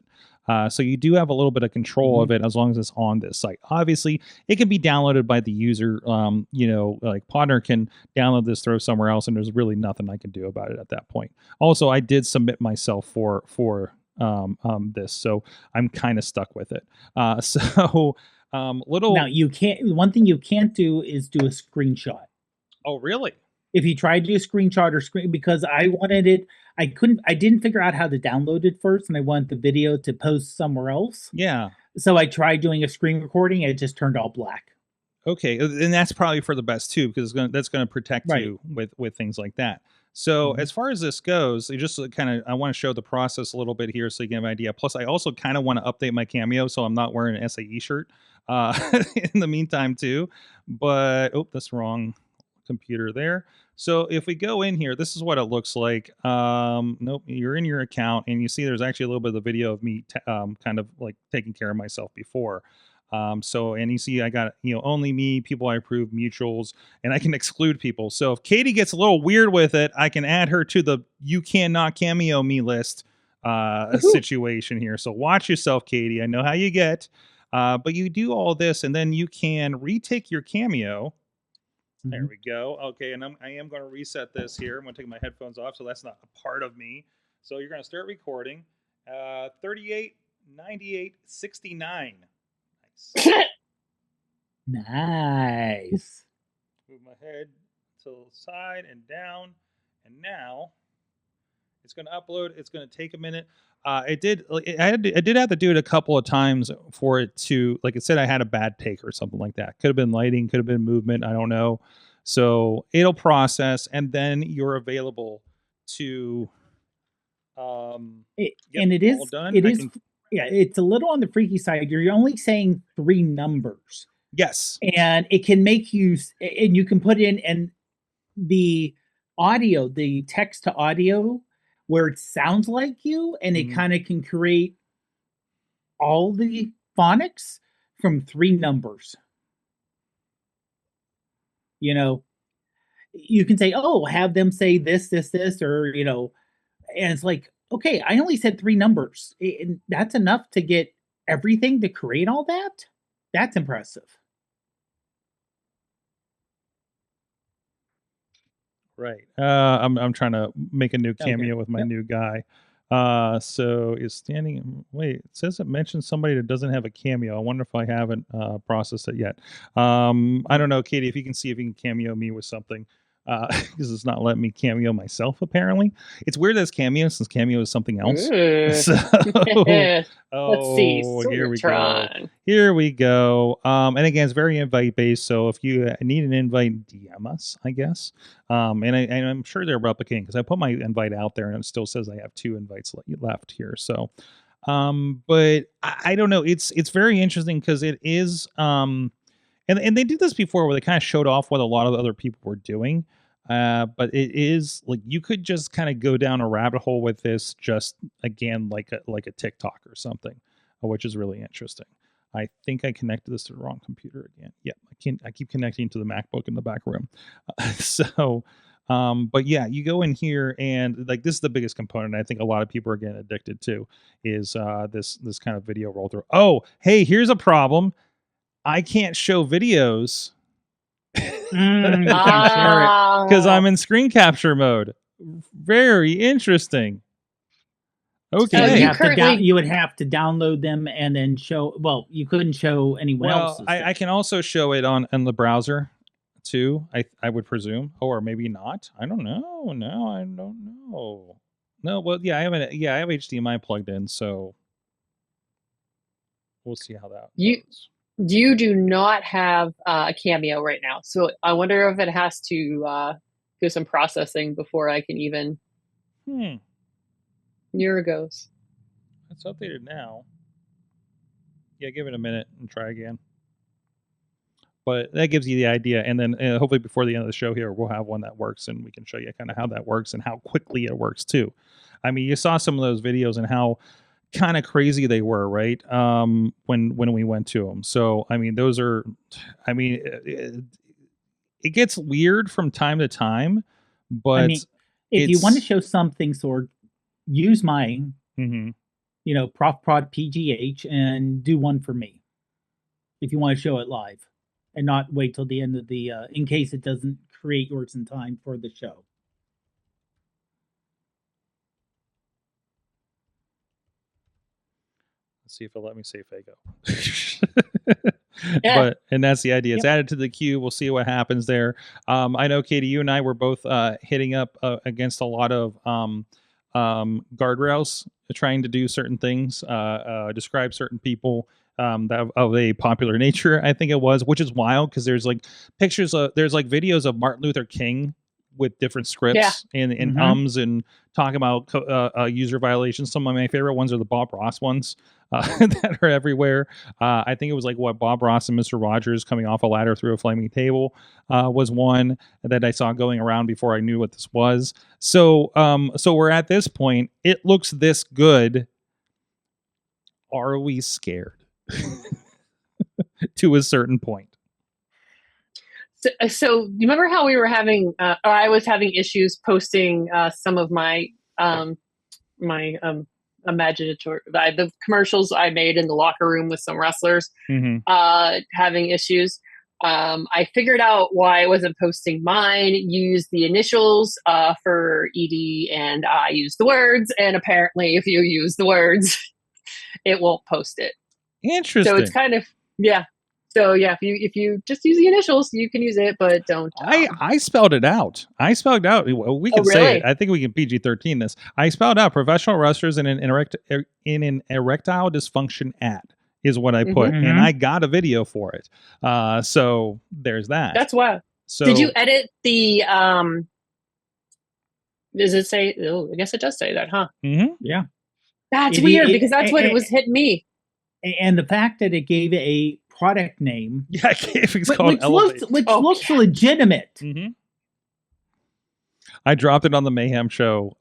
So you do have a little bit of control of it as long as it's on this site. Obviously, it can be downloaded by the user. Like Podner can download this, throw somewhere else, and there's really nothing I can do about it at that point. Also, I did submit myself for this, so I'm kind of stuck with it. Now you can't. One thing you can't do is do a screenshot. Oh, really? If you tried to do a screenshot or screen, because I wanted it, I didn't figure out how to download it first, and I wanted the video to post somewhere else. Yeah. So I tried doing a screen recording, and it just turned all black. Okay, and that's probably for the best too, because that's going to protect you with things like that. So as far as this goes, I just I want to show the process a little bit here so you can have an idea. Plus, I also kind of want to update my Cameo, so I'm not wearing an SAE shirt in the meantime too. But that's wrong computer there. So if we go in here, this is what it looks like. Nope, you're in your account, and you see there's actually a little bit of the video of me kind of like taking care of myself before. And you see I got, only me, people I approve, mutuals, and I can exclude people. So if Katie gets a little weird with it, I can add her to the you cannot cameo me list situation here. So watch yourself, Katie. I know how you get. But you do all this, and then you can retake your cameo. There we go. Okay, and I am going to reset this here. I'm going to take my headphones off, so that's not a part of me. So you're going to start recording. 38, 98, 69. Nice. Move my head to the side and down, and now it's going to upload. It's going to take a minute. I did have to do it a couple of times for it to, like it said, I had a bad take or something like that. Could have been lighting, could have been movement. I don't know. So it'll process, and then you're available to. It's a little on the freaky side. You're only saying 3 numbers. Yes. And it can make you, and you can put in and the audio, the text to audio, where it sounds like you, and it kind of can create all the phonics from 3 numbers. You can say, oh, have them say this, or, and it's like, okay, I only said 3 numbers. And that's enough to get everything to create all that? That's impressive. Right. I'm trying to make a new cameo with my new guy. So is standing. Wait, it says it mentions somebody that doesn't have a cameo. I wonder if I haven't processed it yet. I don't know, Katie. If you can see if you can cameo me with something, because it's not letting me cameo myself. Apparently, it's weird as cameo since cameo is something else. So, let's see. Here we go. Here we go. And again, it's very invite based. So if you need an invite, DM us, I guess. And I'm sure they're replicating because I put my invite out there and it still says I have 2 invites left here. So, but I don't know. It's very interesting because it is. And they did this before where they kind of showed off what a lot of other people were doing. But it is like you could just kind of go down a rabbit hole with this, just again like a TikTok or something, which is really interesting. I think I connected this to the wrong computer again. Yeah, I keep connecting to the MacBook in the back room. But yeah, you go in here and like this is the biggest component I think a lot of people are getting addicted to is this kind of video roll through. Oh, hey, here's a problem. I can't show videos because I'm in screen capture mode. Very interesting. Okay. So you you would have to download them and then show. Well, you couldn't show anyone else. Well, I can also show it on the browser too. I would presume, or maybe not. I don't know. No, I don't know. No, well, yeah, I have HDMI plugged in, so we'll see how that goes. You do not have a Cameo right now, so I wonder if it has to do some processing before I can even. Here it goes. It's updated now. Yeah, give it a minute and try again. But that gives you the idea, and then hopefully before the end of the show here, we'll have one that works, and we can show you kind of how that works and how quickly it works too. I mean, you saw some of those videos and how kind of crazy they were, right? When we went to them. So I mean, those are, I mean, it gets weird from time to time, but I mean, if you want to show something, Sorg, use mine. You know, Prof Prod PGH, and do one for me if you want to show it live, and not wait till the end of the in case it doesn't create yours in time for the show. Let's see if it'll let me say Fago. But and that's the idea. It's added to the queue. We'll see what happens there. I know, Katie, you and I were both hitting up against a lot of guardrails, trying to do certain things, describe certain people that of a popular nature, I think it was, which is wild because there's like pictures of, there's like videos of Martin Luther King with different scripts and ums and talking about user violations. Some of my favorite ones are the Bob Ross ones that are everywhere. I think it was like what Bob Ross and Mr. Rogers coming off a ladder through a flaming table was one that I saw going around before I knew what this was. So we're at this point. It looks this good. Are we scared? To a certain point. So you remember how we were having, or I was having issues posting some of my imaginator, the commercials I made in the locker room with some wrestlers, having issues. I figured out why I wasn't posting mine. Used the initials for ED, and I used the words. And apparently, if you use the words, it won't post it. Interesting. So it's kind of So yeah, if you just use the initials, you can use it, but don't. I spelled it out. We can say it. I think we can PG-13 this. I spelled out professional wrestlers in an erectile dysfunction ad is what I put, and I got a video for it. So there's that. That's wild. So did you edit the? Does it say? Oh, I guess it does say that, huh? Yeah. That's weird because that's what it was hitting me. And the fact that it gave it a product name, it's called Elevate, which looks legitimate. I dropped it on the Mayhem show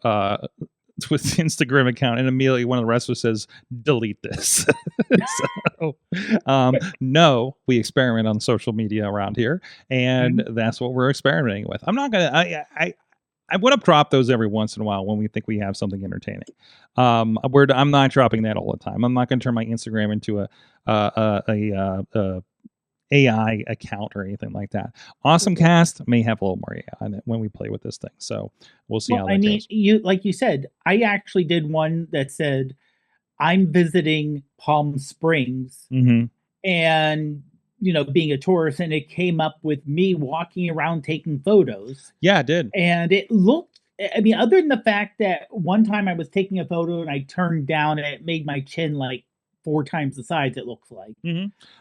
with Instagram account, and immediately one of the wrestlers says, "Delete this." So, no, we experiment on social media around here, and that's what we're experimenting with. I'm not gonna. I would have dropped those every once in a while when we think we have something entertaining. I'm not dropping that all the time. I'm not going to turn my Instagram into a AI account or anything like that. AwesomeCast may have a little more AI on it when we play with this thing. So we'll see how that goes. Like you said, I actually did one that said, "I'm visiting Palm Springs," and being a tourist, and it came up with me walking around taking photos. Yeah, it did. And it looked, I mean, other than the fact that one time I was taking a photo and I turned down and it made my chin like 4 times the size, it looks like.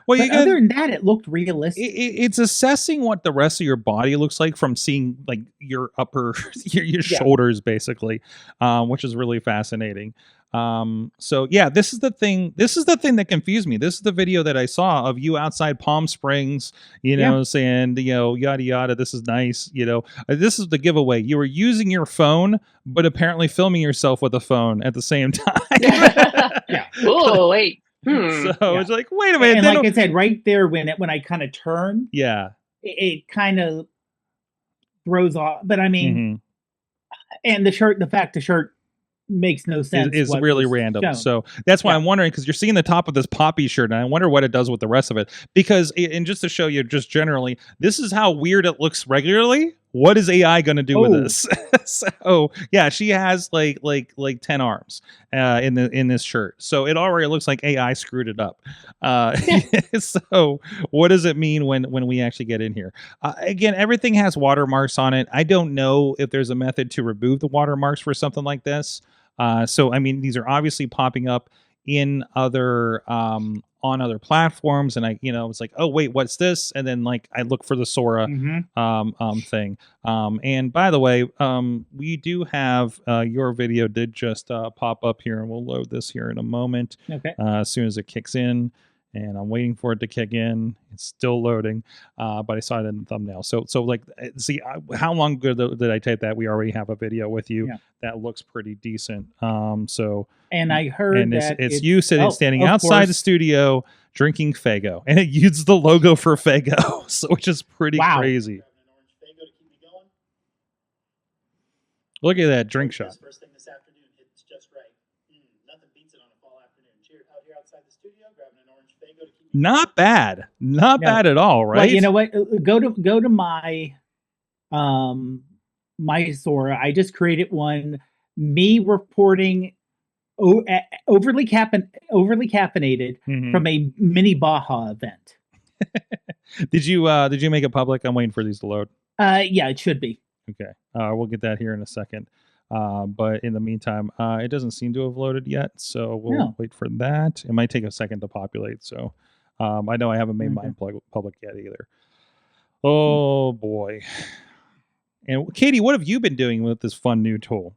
Well, other than that, it looked realistic. It's assessing what the rest of your body looks like from seeing like your upper, your shoulders, basically, which is really fascinating. So yeah, this is the thing that confused me. This is the video that I saw of you outside Palm Springs, saying, yada, yada. This is nice. This is the giveaway. You were using your phone, but apparently filming yourself with a phone at the same time. Oh, wait. So it's like, wait a minute. And like I said, right there, when I kind of turn, it kind of throws off. But I mean, and the shirt makes no sense. It's really random. Shown. So that's why I'm wondering, because you're seeing the top of this poppy shirt, and I wonder what it does with the rest of it. Because, and just to show you, just generally, this is how weird it looks regularly what is AI going to do with this? So yeah, she has like 10 arms in this shirt. So it already looks like AI screwed it up. So what does it mean when we actually get in here? Again, everything has watermarks on it. I don't know if there's a method to remove the watermarks for something like this. So I mean, these are obviously popping up in other on other platforms, and I was like, oh wait, what's this? And then like I look for the Sora thing. And by the way, we do have your video did just pop up here, and we'll load this here in a moment. Okay. As soon as it kicks in, and I'm waiting for it to kick in. It's still loading, but I saw it in the thumbnail. So like, see how long ago did I type that? We already have a video with you that looks pretty decent. And I heard that it's you standing outside the studio drinking Faygo, and it uses the logo for Faygo, so which is pretty crazy. Look at that drink shot. First thing this afternoon, it's just right. Nothing beats it on a fall afternoon. Cheers out here outside the studio, grabbing an orange Faygo to keep me not bad, not bad at all, right? Well, you know what? Go to my my Sora. I just created one. Me reporting overly caffeinated from a mini Baja event. Did you make it public? I'm waiting for these to load. Yeah, it should be. Okay. We'll get that here in a second. But in the meantime, it doesn't seem to have loaded yet, so we'll wait for that. It might take a second to populate. So I know I haven't made mine public yet either. Oh boy. And Katie, what have you been doing with this fun new tool?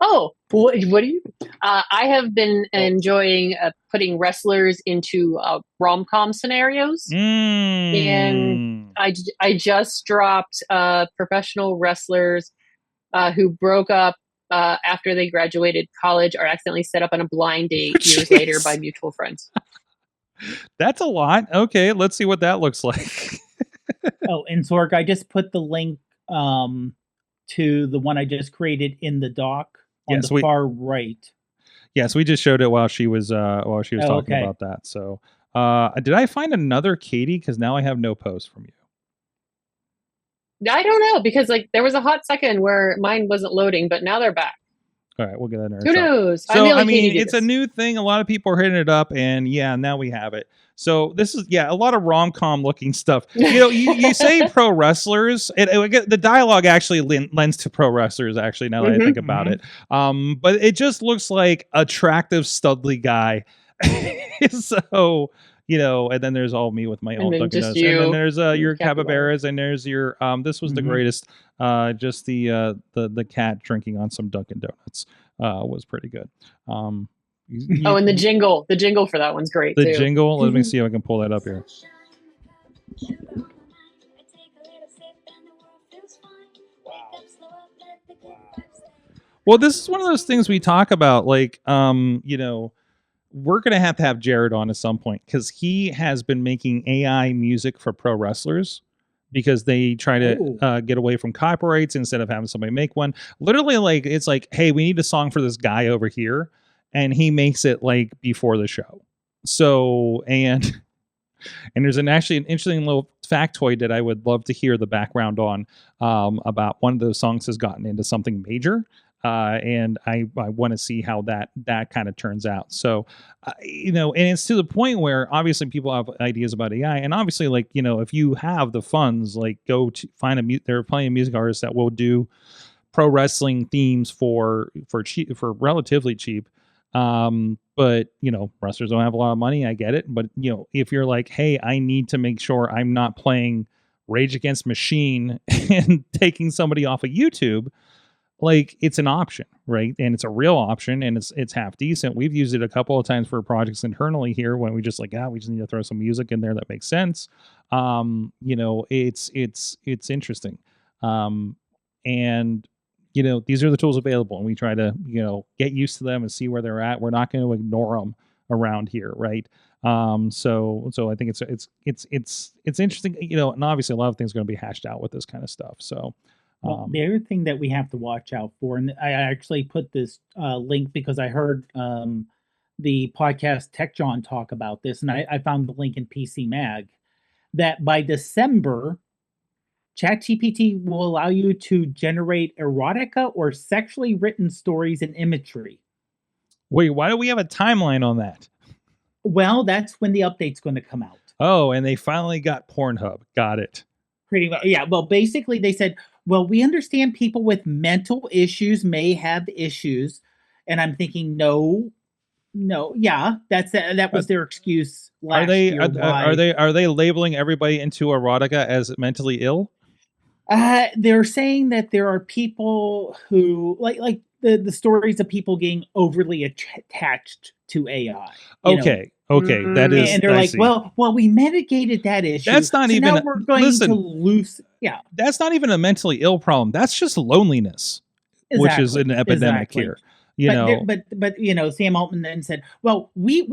Oh, what do you? I have been enjoying putting wrestlers into rom-com scenarios, and I just dropped professional wrestlers who broke up after they graduated college or accidentally set up on a blind date years later by mutual friends. That's a lot. Okay, let's see what that looks like. Oh, and Sorg, I just put the link to the one I just created in the doc on the far right. Yes, we just showed it while she was talking about that. So, did I find another Katie? Because now I have no post from you. I don't know, because like there was a hot second where mine wasn't loading, but now they're back. All right, we'll get that in. Who knows? So I mean, it's a new thing. A lot of people are hitting it up, and now we have it. So this is a lot of rom-com looking stuff. You say pro wrestlers. The dialogue actually lends to pro wrestlers. Actually, now that I think about it, but it just looks like attractive, studly guy. So and then there's all me with my own Dunkin' Donuts, and then there's your capybaras, and there's your this was the greatest. Just the cat drinking on some Dunkin' Donuts was pretty good. And the jingle for that one's great too. The jingle, let me see if I can pull that up here. Well, this is one of those things we talk about, like we're going to have Jared on at some point, because he has been making AI music for pro wrestlers, because they try to get away from copyrights instead of having somebody make one. Literally, like, it's like, hey, we need a song for this guy over here, and he makes it like before the show. So, and there's actually an interesting little factoid that I would love to hear the background on, about one of those songs has gotten into something major. And I want to see how that kind of turns out. So, and it's to the point where obviously people have ideas about AI, and obviously, like, if you have the funds, like, go to find there are plenty of music artists that will do pro wrestling themes for relatively cheap. But wrestlers don't have a lot of money. I get it. But if you're like, hey, I need to make sure I'm not playing Rage Against Machine and taking somebody off of YouTube, like, it's an option, right? And it's a real option, and it's half decent. We've used it a couple of times for projects internally here when we just like, we just need to throw some music in there that makes sense. It's interesting. And these are the tools available, and we try to get used to them and see where they're at. We're not going to ignore them around here, right? So I think it's interesting, and obviously a lot of things are going to be hashed out with this kind of stuff. So. Well, the other thing that we have to watch out for, and I actually put this link because I heard the podcast Tech John talk about this, and I found the link in PC Mag, that by December, ChatGPT will allow you to generate erotica or sexually written stories and imagery. Wait, why do we have a timeline on that? Well, that's when the update's going to come out. Oh, and they finally got Pornhub. Got it. Pretty much. Yeah. Well, basically, they said, well, we understand people with mental issues may have issues. And I'm thinking, no. Yeah, that was their excuse last year. Are they labeling everybody into erotica as mentally ill? They're saying that there are people who like the stories of people getting overly attached to AI. Okay. That is, and they're like, well, we mitigated that issue. That's not even. Now we're going to lose. Yeah, that's not even a mentally ill problem. That's just loneliness, which is an epidemic here. But Sam Altman then said, well, we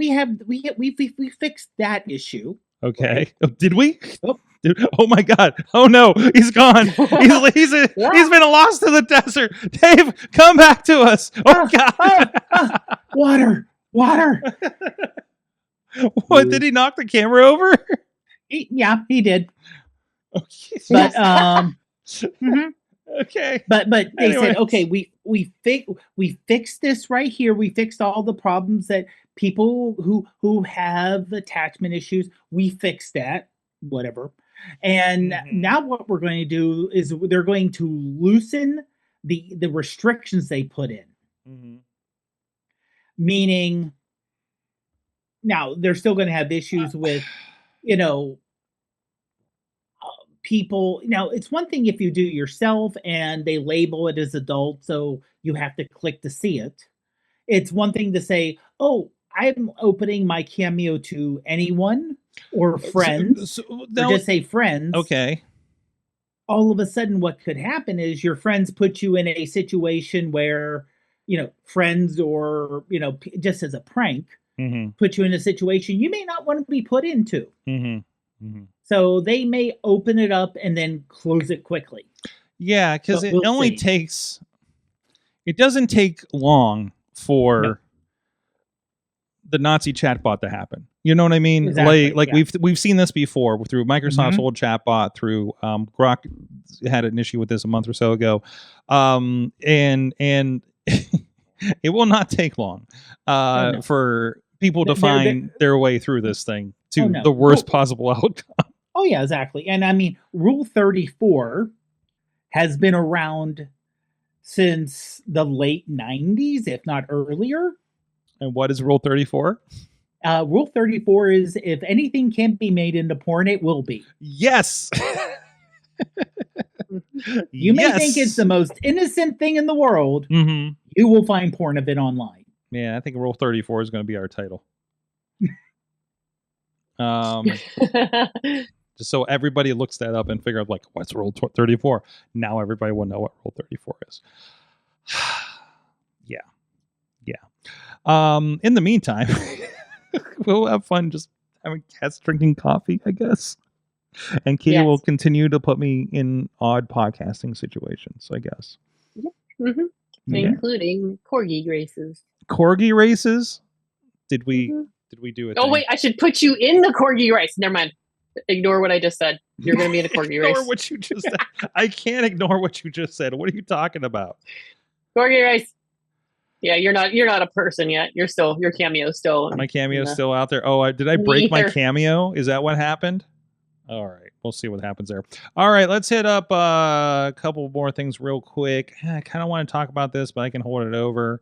fixed that issue. Okay, right? Did we? Oh my God! Oh no, he's gone. He's been lost to the desert. Dave, come back to us. Oh God! Water. What, did he knock the camera over? Yeah, he did. Okay. But mm-hmm. Okay. But they said, okay, we fixed this right here. We fixed all the problems that people who have attachment issues. We fixed that, whatever. And now what we're going to do is they're going to loosen the restrictions they put in. Meaning, now they're still going to have issues with, people. Now, it's one thing if you do yourself and they label it as adult, so you have to click to see it. It's one thing to say, oh, I'm opening my Cameo to anyone or friends, or just say friends. Okay. All of a sudden, what could happen is your friends put you in a situation where, friends or, just as a prank, put you in a situation you may not want to be put into. So they may open it up and then close it quickly. Yeah, because it doesn't take long for the Nazi chatbot to happen. You know what I mean? Exactly, we've seen this before through Microsoft's old chatbot, through Grok had an issue with this a month or so ago. And it will not take long for people to find their way through this thing to the worst possible outcome. Oh, yeah, exactly. And I mean, Rule 34 has been around since the late 90s, if not earlier. And what is Rule 34? Rule 34 is if anything can be made into porn, it will be. Yes. You may think it's the most innocent thing in the world. You will find porn of it online. Yeah, I think Rule 34 is going to be our title. Just so everybody looks that up and figure out, like, what's Rule 34? Now everybody will know what Rule 34 is. Yeah. In the meantime, we'll have fun just having cats drinking coffee, I guess. And Katie will continue to put me in odd podcasting situations, I guess. Including corgi races. Corgi races? Did we do it? Oh, wait, I should put you in the corgi race. Never mind. Ignore what I just said. You're going to be in a corgi race. Ignore what you just said. I can't ignore what you just said. What are you talking about? Corgi race. Yeah, you're not a person yet. Your cameo still. My cameo's still out there. Oh, did I break my cameo? Is that what happened? All right, we'll see what happens there. All right, let's hit up a couple more things real quick. I kind of want to talk about this, but I can hold it over.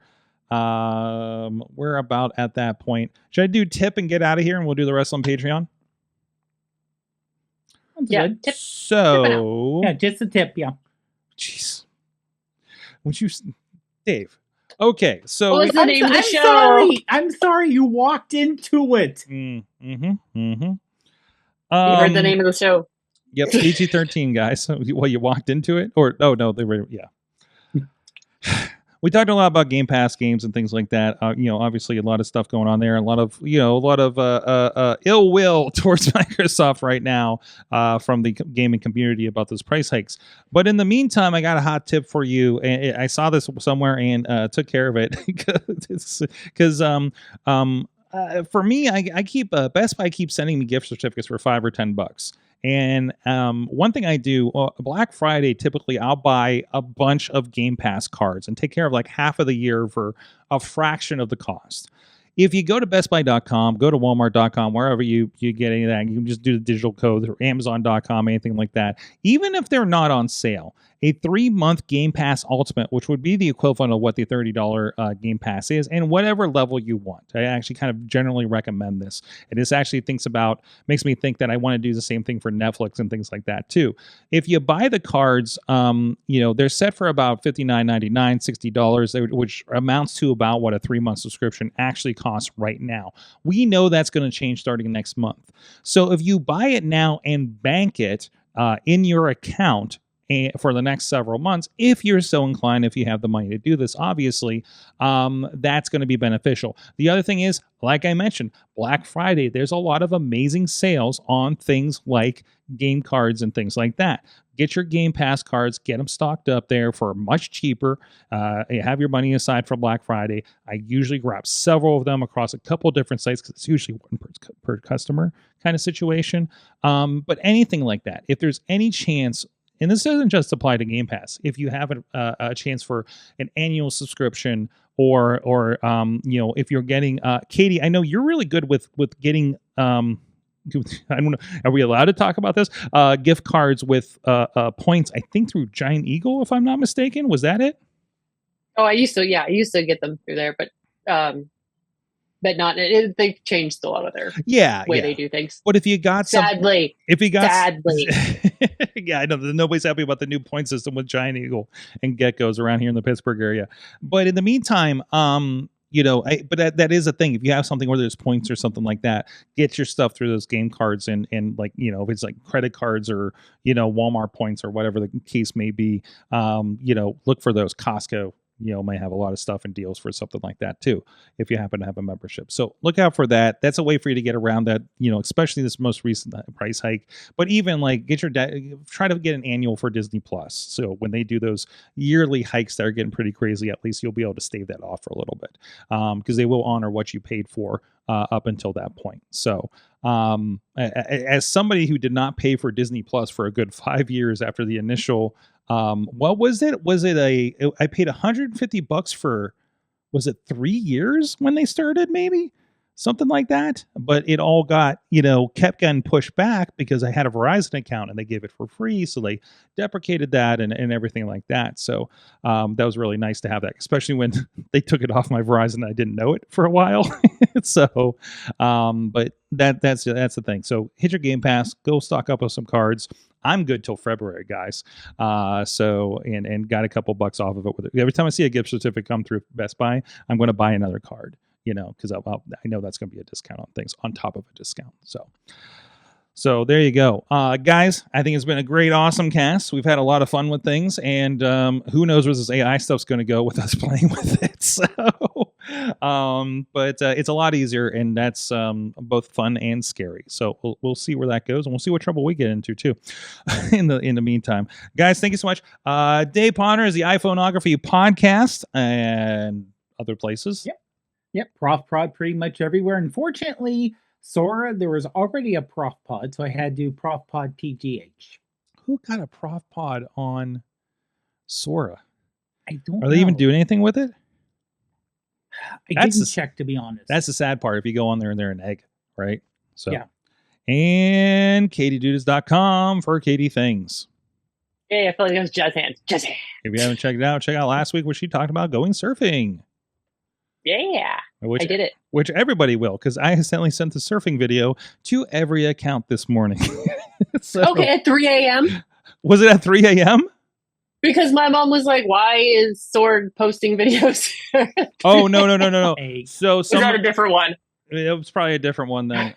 We're about at that point. Should I do tip and get out of here, and we'll do the rest on Patreon? Yeah, tip. So, yeah, just a tip. Yeah. Jeez, would you, Dave? Okay, so what was the name of the show? I'm sorry, you walked into it. You heard the name of the show. Yep, PG-13, guys. Well, you walked into it, or no, they were. Yeah. We talked a lot about Game Pass games and things like that. Obviously a lot of stuff going on there. A lot of ill will towards Microsoft right now from the gaming community about those price hikes. But in the meantime, I got a hot tip for you. And I saw this somewhere and took care of it because For me, I keep Best Buy keeps sending me gift certificates for $5 or $10. And one thing I do, Black Friday, typically I'll buy a bunch of Game Pass cards and take care of like half of the year for a fraction of the cost. If you go to bestbuy.com, go to walmart.com, wherever you get any of that, you can just do the digital code, or amazon.com, anything like that. Even if they're not on sale, a 3-month Game Pass Ultimate, which would be the equivalent of what the $30 Game Pass is, and whatever level you want. I actually kind of generally recommend this. And this actually makes me think that I want to do the same thing for Netflix and things like that too. If you buy the cards, they're set for about $59.99, $60, which amounts to about what a 3-month subscription actually costs right now. We know that's going to change starting next month. So if you buy it now and bank it in your account for the next several months, if you're so inclined, if you have the money to do this, obviously, that's going to be beneficial. The other thing is, like I mentioned, Black Friday, there's a lot of amazing sales on things like game cards and things like that. Get your Game Pass cards, get them stocked up there for much cheaper. Have your money aside for Black Friday. I usually grab several of them across a couple different sites because it's usually one per customer kind of situation. But anything like that, if there's any chance, and this doesn't just apply to Game Pass, if you have a chance for an annual subscription, or if you're getting Katie, I know you're really good with getting I don't know, are we allowed to talk about this? Gift cards with points, I think through Giant Eagle, if I'm not mistaken. Was that it? Oh, I used to get them through there, but not. They've changed a lot of their way they do things. But if you got sadly, yeah, I know nobody's happy about the new point system with Giant Eagle and Geckos around here in the Pittsburgh area. But in the meantime, but that is a thing. If you have something where there's points or something like that, get your stuff through those game cards and like, if it's like credit cards or, Walmart points or whatever the case may be, look for those. Costco, might have a lot of stuff and deals for something like that too, if you happen to have a membership. So look out for that. That's a way for you to get around that, especially this most recent price hike. But even like try to get an annual for Disney Plus. So when they do those yearly hikes that are getting pretty crazy, at least you'll be able to stave that off for a little bit, because they will honor what you paid for up until that point. So as somebody who did not pay for Disney Plus for a good 5 years after the initial, what was it? I paid $150 for, was it 3 years when they started? Maybe something like that. But it all got, kept getting pushed back because I had a Verizon account and they gave it for free. So they deprecated that and everything like that. So that was really nice to have that, especially when they took it off my Verizon and I didn't know it for a while. So, but that's the thing. So hit your Game Pass, go stock up on some cards. I'm good till February, guys. So got a couple bucks off of it. Every time I see a gift certificate come through Best Buy, I'm going to buy another card, because I know that's going to be a discount on things on top of a discount. So there you go. Guys, I think it's been a great, awesome cast. We've had a lot of fun with things, and who knows where this AI stuff's going to go with us playing with it. So, but it's a lot easier, and that's both fun and scary. So we'll see where that goes, and we'll see what trouble we get into too. in the meantime, guys, thank you so much. Dave Ponder is the iPhoneography podcast and other places. Yep. Prof Prod pretty much everywhere. Unfortunately, Sora, there was already a Prof Pod, so I had to do Prof Pod TGH. Who got a Prof Pod on Sora? I don't know. Are they even doing anything with it? I didn't check, to be honest. That's the sad part. If you go on there and they're an egg, right? So yeah. And katiedudas.com for Katie things. Hey, I feel like it was jazz hands. Jazz hands. If you haven't checked it out, check out last week where she talked about going surfing. Yeah, I did it. Which everybody will, because I accidentally sent the surfing video to every account this morning. Okay, at 3 a.m.? Was it at 3 a.m.? Because my mom was like, why is Sorg posting videos? Oh, no. So was that a different one? It was probably a different one then.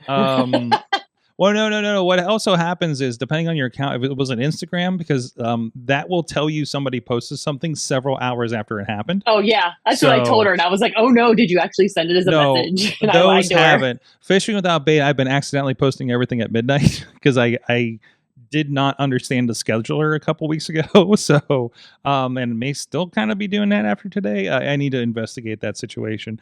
Well, no. What also happens is, depending on your account, if it was an Instagram, because that will tell you somebody posted something several hours after it happened. Oh, yeah. That's what I told her. And I was like, oh, no, did you actually send it as a message? And those haven't. Fishing Without Bait, I've been accidentally posting everything at midnight because I did not understand the scheduler a couple weeks ago. So, and may still kind of be doing that after today. I need to investigate that situation.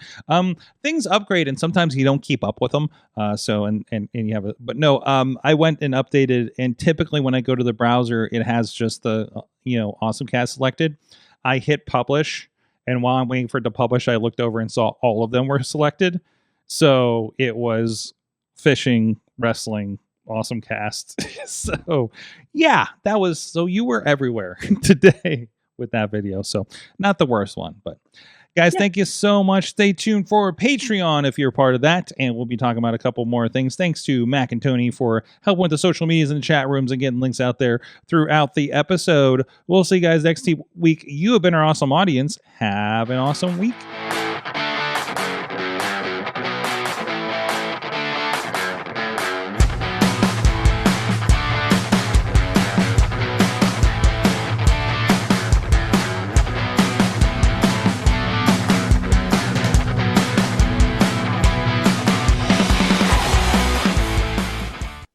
Things upgrade, and sometimes you don't keep up with them. And you have but no, I went and updated, and typically when I go to the browser, it has just the, AwesomeCast selected. I hit publish, and while I'm waiting for it to publish, I looked over and saw all of them were selected. So it was fishing, wrestling, AwesomeCast. So yeah, so you were everywhere today with that video. So not the worst one, but guys, thank you so much. Stay tuned for Patreon if you're part of that, and we'll be talking about a couple more things. Thanks to Mac and Tony for helping with the social medias and the chat rooms and getting links out there throughout the episode. We'll see you guys next week. You have been our awesome audience. Have an awesome week.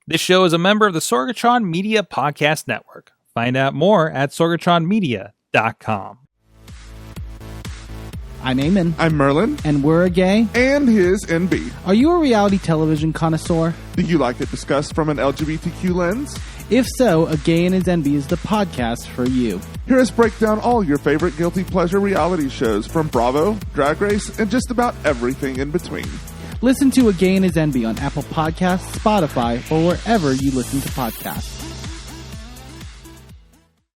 This show is a member of the Sorgatron Media Podcast Network. Find out more at sorgatronmedia.com. I'm Eamon. I'm Merlin. And we're a gay. And his NB. Are you a reality television connoisseur? Do you like it discussed from an LGBTQ lens? If so, A Gay and His NB is the podcast for you. Hear us break down all your favorite guilty pleasure reality shows from Bravo, Drag Race, and just about everything in between. Listen to A Gay and His NB on Apple Podcasts, Spotify, or wherever you listen to podcasts.